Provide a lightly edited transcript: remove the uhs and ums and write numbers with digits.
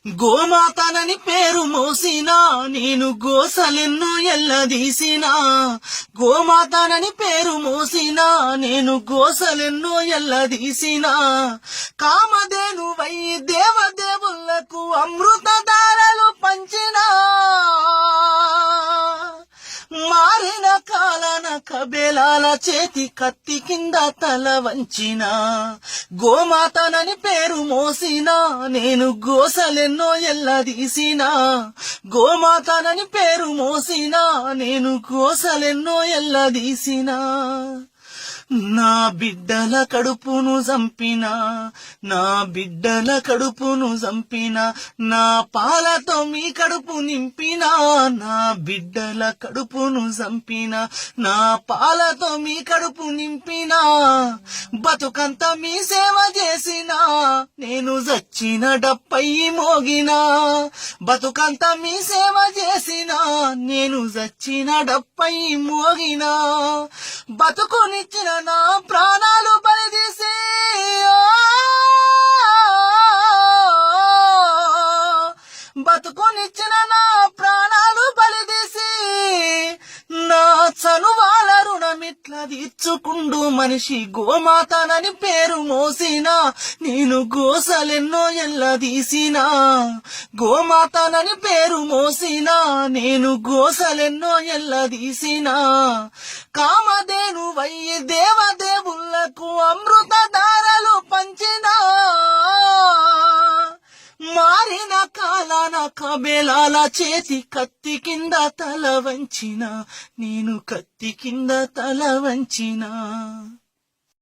గోమాతనని పేరు మోసినా నేను గోసలెన్నో ఎల్లదీసినా. గోమాతనని పేరు మోసినా నేను గోసలెన్నో ఎల్లదీసినా. కామధేనువై దేవదేవులకు అమృతధారలు పంచినా. మారిన కాలన కబేలాల చేతి కత్తి కింద తల వంచిన. గోమాతనని పేరు మోసినా నేను గోసలెన్నో ఎల్లదీసినా. గోమాతనని పేరు మోసినా నేను గోసలెన్నో ఎల్లదీసినా. నా బిడ్డల కడుపును చంపినా. నా బిడ్డల కడుపును చంపినా. నా పాలతో మీ కడుపు నింపినా. నా బిడ్డల కడుపును చంపినా. నా పాలతో మీ కడుపు నింపినా. బతుకంత మీ సేవ చేసినా. నేను చచ్చిన డప్పై మోగినా. బతుకంత మీ సేవ చేసినా. నేను చచ్చిన డప్పై మోగినా. బతుకునిచ్చిన నా ప్రాణాలు బలిదీసి బతుకునిచ్చిన నా ప్రాణాలు బలిదీసి నా చనువాల రుణమిట్లా తీర్చుకుండు మనిషి. గోమాతనని పేరు మోసినా నేను గోసలెన్నో ఎల్లదీసినా. గోమాతనని పేరు మోసినా నేను గోసలెన్నో ఎల్లదీసినా. కామధేనువై దేవదేవులకు అమృతధారలు పంచినా. మారిన కాలాన కబేలాల చేతి కత్తి కింద తల వంచిన. నేను కత్తి కింద తల వంచిన.